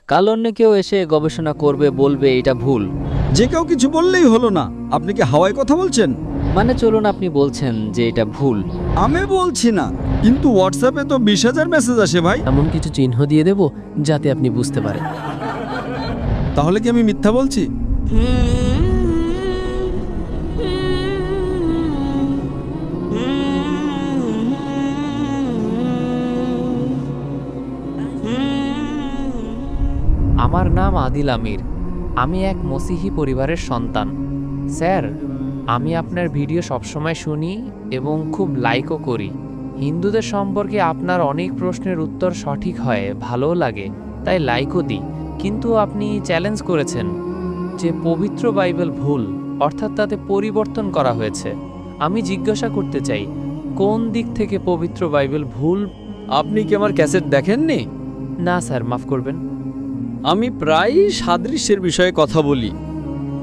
কাল অন্য কেউ এসে গবেষণা করবে, বলবে এটা ভুল। যে কেউ কিছু বললেই হলো না, আপনি কি হাওয়ায় কথা বলছেন? মানে চলুন, আপনি বলছেন যে এটা ভুল। আমি বলছি না, কিন্তু হোয়াটসঅ্যাপে তো 20,000 মেসেজ আসে ভাই। এমন কিছু চিহ্ন দিয়ে দেব যাতে আপনি বুঝতে পারেন। তাহলে কি আমি মিথ্যা বলছি? আমার নাম আদিল আমির। আমি এক মসিহি পরিবারের সন্তান। স্যার, আমি আপনার ভিডিও সবসময় শুনি এবং খুব লাইকও করি। হিন্দুদের সম্পর্কে আপনার অনেক প্রশ্নের উত্তর সঠিক হয়, ভালোও লাগে, তাই লাইকও দিই। কিন্তু আপনি চ্যালেঞ্জ করেছেন যে পবিত্র বাইবেল ভুল, অর্থাৎ তাতে পরিবর্তন করা হয়েছে। আমি জিজ্ঞাসা করতে চাই, কোন দিক থেকে পবিত্র বাইবেল ভুল? আপনি কি আমার ক্যাসেট দেখেননি? না স্যার, মাফ করবেন। আমি প্রায়ই সাদৃশ্যের বিষয়ে কথা বলি,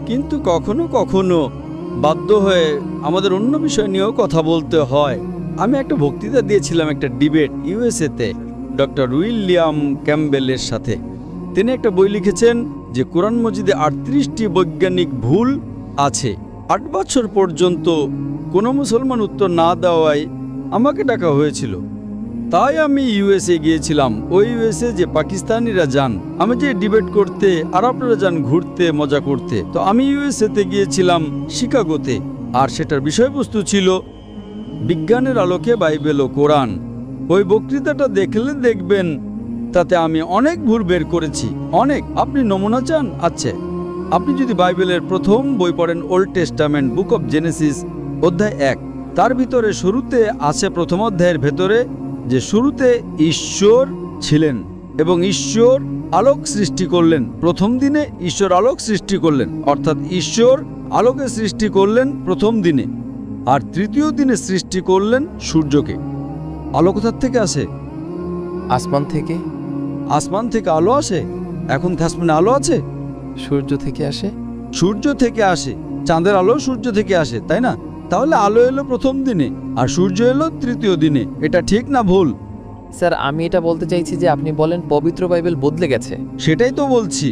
কিন্তু কখনো কখনো বাধ্য হয়ে আমাদের অন্য বিষয় নিয়েও কথা বলতে হয়। আমি একটা বক্তৃতা দিয়েছিলাম একটা ডিবেট ইউএসএতে ডক্টর উইলিয়াম ক্যাম্বেলের সাথে। তিনি একটা বই লিখেছেন যে কোরআন মজিদে 38টি বৈজ্ঞানিক ভুল আছে। 8 বছর পর্যন্ত কোনো মুসলমান উত্তর না দেওয়ায় আমাকে ডাকা হয়েছিল। তাই আমি ইউএসএ গিয়েছিলাম। ওই ইউএসএ যে পাকিস্তানিরা যান, আমি যে ডিবেট করতে, আর আপনারা যান ঘুরতে মজা করতে। তো আমি ইউএসএতে গিয়েছিলাম শিকাগোতে, আর সেটার বিষয়বস্তু ছিল বিজ্ঞানের আলোকে বাইবেল ও কোরআন। ওই বক্তৃতাটা দেখলে দেখবেন তাতে আমি অনেক ভুল বের করেছি, অনেক। আপনি নমুনা চান? আচ্ছা, আপনি যদি বাইবেলের প্রথম বই পড়েন, old testament, book of Genesis, অধ্যায় 1, তার ভিতরে শুরুতে আছে, প্রথম অধ্যায়ের ভেতরে, যে শুরুতে ঈশ্বর ছিলেন এবং ঈশ্বর আলোক সৃষ্টি করলেন। প্রথম দিনে ঈশ্বর আলোক সৃষ্টি করলেন, অর্থাৎ ঈশ্বর আলোকে সৃষ্টি করলেন প্রথম দিনে, আর তৃতীয় দিনে সৃষ্টি করলেন সূর্যকে। আলো কোথা থেকে আসে? আসমান থেকে। আসমান থেকে আলো আসে? এখন কি আসমানে আলো আছে? সূর্য থেকে আসে। সূর্য থেকে আসে। চাঁদের আলো সূর্য থেকে আসে, তাই না? তাহলে আলো এলো প্রথম দিনে আর সূর্য এলো তৃতীয় দিনে। এটা ঠিক না ভুল? স্যার, আমি এটা বলতে চাইছি যে আপনি বলেন পবিত্র বাইবেল বদলে গেছে। সেটাই তো বলছি।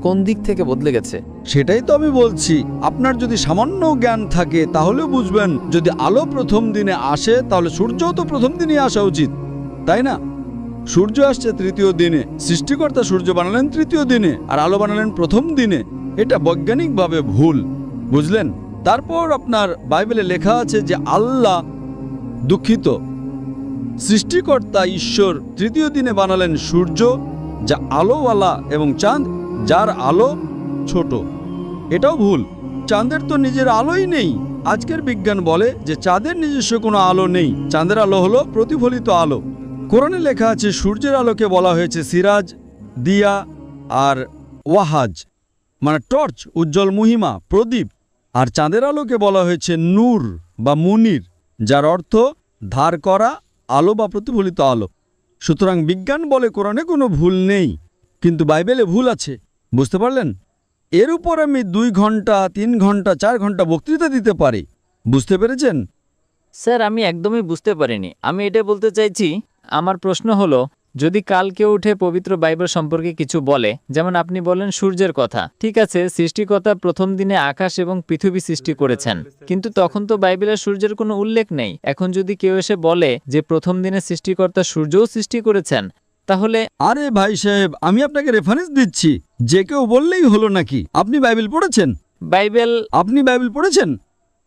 কোন দিক থেকে বদলে গেছে? সেটাই তো আমি বলছি। আপনার যদি সামান্য জ্ঞান থাকে তাহলে বুঝবেন, যদি আলো প্রথম দিনে আসে তাহলে সূর্যও তো প্রথম দিনে আসা উচিত, তাই না? সূর্য আসছে তৃতীয় দিনে, সৃষ্টিকর্তা সূর্য বানালেন তৃতীয় দিনে আর আলো বানালেন প্রথম দিনে। এটা বৈজ্ঞানিকভাবে ভুল, বুঝলেন? তারপর আপনার বাইবেলে লেখা আছে যে আল্লাহ, দুঃখিত, সৃষ্টিকর্তা ঈশ্বর তৃতীয় দিনে বানালেন সূর্য, যা আলোওয়ালা, এবং চাঁদ, যার আলো ছোট। এটাও ভুল। চাঁদের তো নিজের আলোই নেই। আজকের বিজ্ঞান বলে যে চাঁদের নিজস্ব কোনো আলো নেই, চাঁদের আলো হলো প্রতিফলিত আলো। কোরআনে লেখা আছে সূর্যের আলোকে বলা হয়েছে সিরাজ, দিয়া আর ওয়াহাজ, মানে টর্চ, উজ্জ্বল মহিমা, প্রদীপ। আর চাঁদের আলোকে বলা হয়েছে নূর বা মুনির, যার অর্থ ধার করা আলো বা প্রতিফলিত আলো। সুতরাং বিজ্ঞান বলে কোরআনে কোনো ভুল নেই, কিন্তু বাইবেলে ভুল আছে। বুঝতে পারলেন? এর উপর আমি 2 ঘন্টা, 3 ঘন্টা, 4 ঘন্টা বক্তৃতা দিতে পারি। বুঝতে পেরেছেন? স্যার, আমি একদমই বুঝতে পারিনি। আমি এটা বলতে চাইছি, আমার প্রশ্ন হলো, যদি কাল কেউ উঠে পবিত্র বাইবেল সম্পর্কে কিছু বলে, যেমন আপনি বলেন সূর্যের কথা, ঠিক আছে, সৃষ্টিকর্তা প্রথম দিনে আকাশ এবং পৃথিবী সৃষ্টি করেছেন, কিন্তু তখন তো বাইবেলে সূর্যের কোনো উল্লেখ নেই। এখন যদি কেউ এসে বলে যে প্রথম দিনে সৃষ্টিকর্তা সূর্যও সৃষ্টি করেছেন, তাহলে? আরে ভাই সাহেব, আমি আপনাকে রেফারেন্স দিচ্ছি, যে কেউ বললেই হলো নাকি? আপনি বাইবেল পড়েছেন? আপনি বাইবেল পড়েছেন?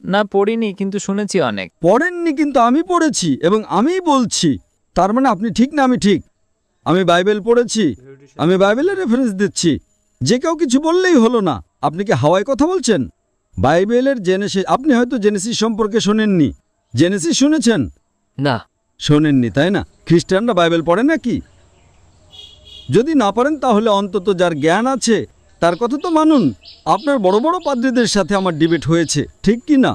না, পড়িনি, কিন্তু শুনেছি অনেক। পড়েননি, কিন্তু আমি পড়েছি এবং আমিই বলছি। তার মানে আপনি ঠিক না আমি ঠিক? আমি বাইবেল পড়েছি, আমি বাইবেলের রেফারেন্স দিচ্ছি। যে কেউ কিছু বললেই হলো না। আপনি কি হাওয়ায় কথা বলছেন? বাইবেলের জেনেসিস, আপনি হয়তো জেনেসিস সম্পর্কে শোনেননি। জেনেসিস শুনেছেন? না। শোনেননি, তাই না? খ্রিস্টানরা বাইবেল পড়ে নাকি? যদি না পারেন তাহলে অন্তত যার জ্ঞান আছে তার কথা তো মানুন। আপনার বড় বড় পাদ্রীদের সাথে আমার ডিবেট হয়েছে, ঠিক কি না?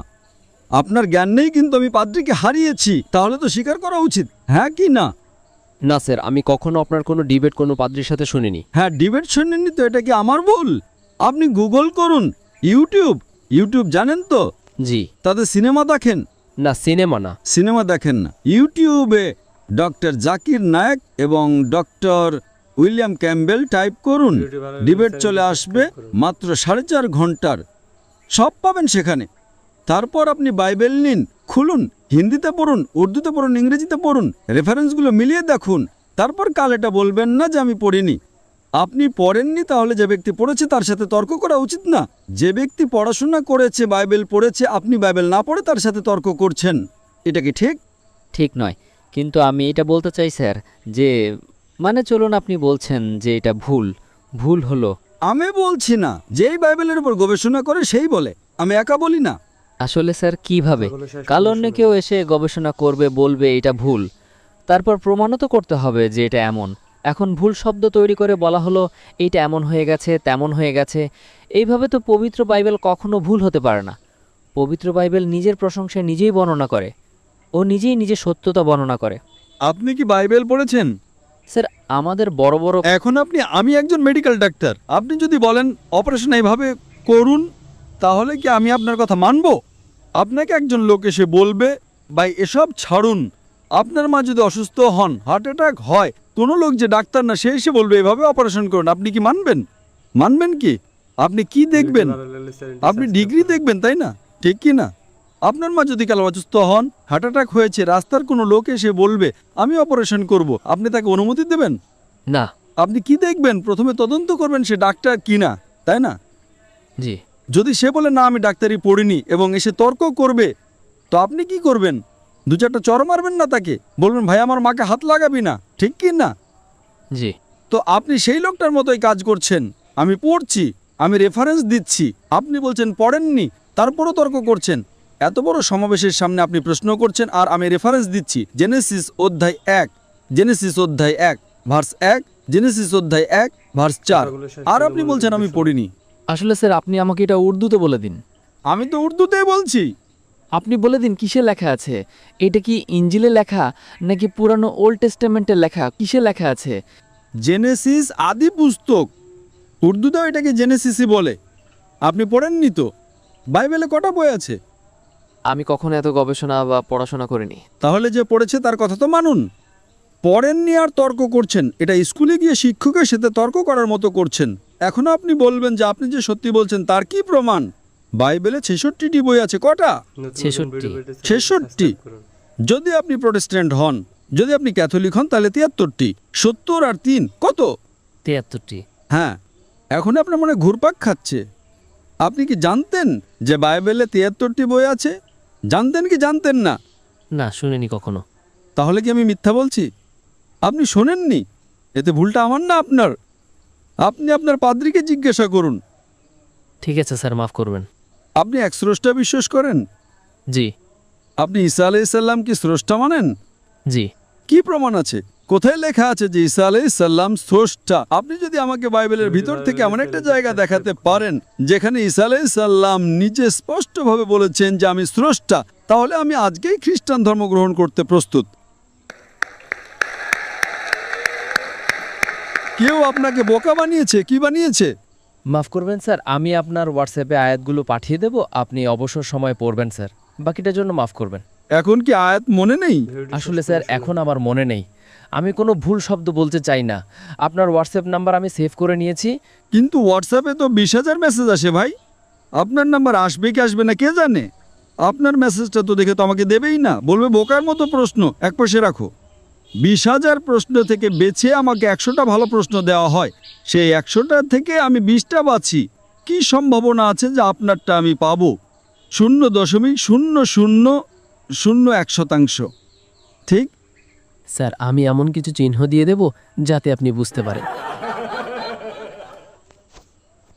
আপনার জ্ঞান নেই, কিন্তু আমি পাদ্রীকে হারিয়েছি, তাহলে তো স্বীকার করা উচিত, হ্যাঁ কি না? না স্যার, আমি কখনো আপনার কোনো ডিবেট কোনো পাদ্রীর সাথে শুনিনি। হ্যাঁ, ডিবেট শুনেননি তো এটা কি আমার ভুল? আপনি গুগল করুন, ইউটিউব জানেন তো? জি। তাদের সিনেমা দেখেন? না, সিনেমা না। সিনেমা দেখেন না। ইউটিউবে ডক্টর জাকির নায়েক এবং ডক্টর উইলিয়াম ক্যাম্বেল টাইপ করুন, ডিবেট চলে আসবে মাত্র 4.5 ঘন্টার, সব পাবেন সেখানে। তারপর আপনি বাইবেল নিন, খুলুন, হিন্দিতে পড়ুন, উর্দুতে পড়ুন, ইংরেজিতে পড়ুন, রেফারেন্সগুলো মিলিয়ে দেখুন। তারপর কাল এটা বলবেন না যে আমি পড়িনি। আপনি পড়েননি, তাহলে যে ব্যক্তি পড়েছে তার সাথে তর্ক করা উচিত না। যে ব্যক্তি পড়াশোনা করেছে, বাইবেল পড়েছে, আপনি বাইবেল না পড়ে তার সাথে তর্ক করছেন, এটা কি ঠিক? ঠিক নয়, কিন্তু আমি এটা বলতে চাই স্যার যে মানে চলুন, আপনি বলছেন যে এটা ভুল হলো। আমি বলছি না, যেই বাইবেলের উপর গবেষণা করে সেই বলে, আমি একা বলি না। আসলে স্যার কিভাবে? কাল অন্য কেউ এসে গবেষণা করবে, বলবে এটা ভুল, তারপর প্রমাণও তো করতে হবে যে এটা এমন। এখন ভুল শব্দ তৈরি করে বলা হলো এইটা এমন হয়ে গেছে, তেমন হয়ে গেছে। এইভাবে তো পবিত্র বাইবেল কখনো ভুল হতে পারে না। পবিত্র বাইবেল নিজের প্রশংসায় নিজেই বর্ণনা করে, ও নিজেই নিজের সত্যতা বর্ণনা করে। আপনি কি বাইবেল পড়েছেন? স্যার আমাদের বড় বড় এখন আমি একজন মেডিকেল ডাক্তার, আপনি যদি বলেন অপারেশন এইভাবে করুন, তাহলে কি আমি আপনার কথা মানব? আপনাকে একজন লোক এসে বলবে ভাই এসব ছাড়ুন, আপনার মা যদি অসুস্থ হন, হার্ট অ্যাটাক হয়, কোনো লোক যে ডাক্তার না সে এসে বলবে এভাবে অপারেশন করুন, আপনি কি মানবেন? মানবেন কি? আপনি কি দেখবেন? আপনি ডিগ্রি দেখবেন, তাই না? ঠিক কি না? আপনার মা যদি কাল অসুস্থ হন, হার্ট অ্যাটাক হয়েছে, রাস্তার কোনো লোক এসে বলবে আমি অপারেশন করব, আপনি তাকে অনুমতি দেবেন? না। আপনি কি দেখবেন? প্রথমে তদন্ত করবেন সে ডাক্তার কিনা, তাই না? জি। যদি সে বলে না আমি ডাক্তারি পড়িনি এবং এসে তর্ক করবে, তো আপনি কি করবেন? 2-4টা চর মারবেন না তাকে? বলবেন ভাই আমার মাকে হাত লাগাবি না, ঠিক কি না? জি। তো আপনি সেই লোকটার মতোই কাজ করছেন। আমি পড়ছি, আমি রেফারেন্স দিচ্ছি, আপনি বলছেন পড়েননি, তারপরও তর্ক করছেন। এত বড় সমাবেশের সামনে আপনি প্রশ্ন করছেন আর আমি রেফারেন্স দিচ্ছি, জেনেসিস অধ্যায় 1, জেনেসিস অধ্যায় 1 ভার্স 1, জেনেসিস অধ্যায় 1 ভার্স 4, আর আপনি বলছেন আমি পড়িনি। আসলে স্যার আপনি আমাকে এটা উর্দুতে বলে দিন। আমি তো উর্দুতেই বলছি। আপনি বলে দিন কিসে লেখা আছে। এটা কি ইঞ্জিলে লেখা নাকি পুরানো ওল্ড টেস্টামেন্টে লেখা, কিসে লেখা আছে? জেনেসিস আদি পুস্তক, উর্দুতেও এটাকে জেনেসিসই বলে। আপনি পড়েননি তো? বাইবেলে কটা বই আছে? আমি কখনো এত গবেষণা বা পড়াশোনা করিনি। তাহলে যে পড়েছে তার কথা তো মানুন। পড়েননি আর তর্ক করছেন, এটা স্কুলে গিয়ে শিক্ষকের সাথে তর্ক করার মতো করছেন। এখনও আপনি বলবেন যে আপনি যে সত্যি বলছেন তার কি প্রমাণ? বাইবেলে 66টি বই আছে, কটা? 66। যদি আপনি প্রটেস্ট্যান্ট হন, যদি আপনি ক্যাথলিক হন, তাহলে 73টি। 70 আর 3 কত? 73টি। হ্যাঁ, এখন আপনার মনে ঘুরপাক খাচ্ছে। আপনি কি জানতেন যে বাইবেলে 73টি বই আছে? জানতেন কি জানতেন না? না, শুনিনি কখনো। তাহলে কি আমি মিথ্যা বলছি? আপনি শোনেননি? এতে ভুলটা আমার না আপনার। আপনি আপনার পাদ্রীকে জিজ্ঞাসা করুন। ঠিক আছে স্যার, মাফ করবেন। আপনি এক স্রষ্টা বিশ্বাস করেন? জি। আপনি ঈসা আলাইহিসসালাম কি স্রষ্টা মানেন? জি। কি প্রমাণ আছে? কোথায় লেখা আছে যে ঈসা আলাইহিসসালাম স্রষ্টা? আপনি যদি আমাকে বাইবেলের ভিতর থেকে এমন একটা জায়গা দেখাতে পারেন যেখানে ঈসা আলাইহিসসালাম নিজে স্পষ্টভাবে বলেছেন যে আমি স্রষ্টা, তাহলে আমি আজকেই খ্রিস্টান ধর্ম গ্রহণ করতে প্রস্তুত। কেউ আপনাকে বোকা বানিয়েছে? কি বানিয়েছে? মাফ করবেন স্যার, আমি আপনার হোয়াটসঅ্যাপে আয়াতগুলো পাঠিয়ে দেব, আপনি অবসর সময় পড়বেন স্যার। বাকিটার জন্য মাফ করবেন। এখন কি আয়াত মনে নেই? আসলে স্যার এখন আমার মনে নেই, আমি কোনো ভুল শব্দ বলতে চাই না। আপনার হোয়াটসঅ্যাপ নাম্বার আমি সেভ করে নিয়েছি। কিন্তু হোয়াটসঅ্যাপে তো 20,000 মেসেজ আসে ভাই। আপনার নাম্বার আসবে কি আসবে না কে জানে? আপনার মেসেজটা তো দেখে তো আমাকে দেবেই না, বলবে বোকার মতো প্রশ্ন, এক পাশে রাখো। 20,000 প্রশ্ন থেকে বেছে আমাকে 100টা ভালো প্রশ্ন দেওয়া হয়, সেই 100টা থেকে আমি 20টা বাছি। কি সম্ভাবনা আছে যে আপনারটা আমি পাবো? 0.0001%। ঠিক? স্যার আমি এমন কিছু চিহ্ন দিয়ে দেব যাতে আপনি বুঝতে পারেন।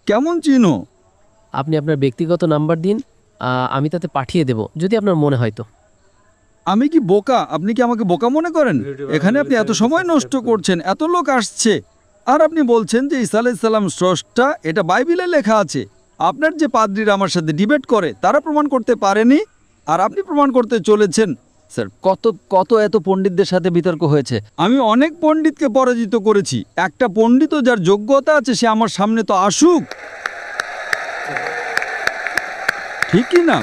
কেমন চিহ্ন? আপনি আপনার ব্যক্তিগত নাম্বার দিন, আমি তাতে পাঠিয়ে দেব যদি আপনার মনে হয় তো। আমি কি বোকা? আপনি কি আমাকে বোকা মনে করেন? এখানে আপনি এত সময় নষ্ট করছেন, এত লোক আসছে, আর আপনি বলছেন যে ঈসা আলাইহিস সালাম স্রষ্টা। এটা বাইবেলে লেখা আছে। আপনার যে পাদ্রীরা আমার সাথে ডিবেট করে তারা প্রমাণ করতে পারেনি, আর আপনি প্রমাণ করতে চলেছেন। স্যার কত এত পণ্ডিতদের সাথে বিতর্ক হয়েছে। আমি অনেক পণ্ডিতকে পরাজিত করেছি। একটা পণ্ডিতও যার যোগ্যতা আছে সে আমার সামনে তো আসুক, ঠিক কি না?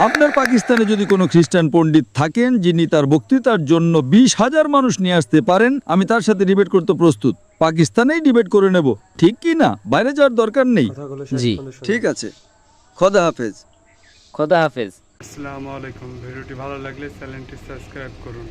আপনার পাকিস্তানে যদি কোনো খ্রিস্টান পণ্ডিত থাকেন যিনি তার বক্তৃতার জন্য 20,000 মানুষ নিয়ে আসতে পারেন, আমি তার সাথে ডিবেট করতে প্রস্তুত। পাকিস্তানেই ডিবেট করে নেব, ঠিক কি না? বাইরে যাওয়ার দরকার নেই। জি। ঠিক আছে, খোদা হাফেজ। খোদা হাফেজ। আসসালামু আলাইকুম। ভিডিওটি ভালো লাগলে চ্যানেলটি সাবস্ক্রাইব করুন।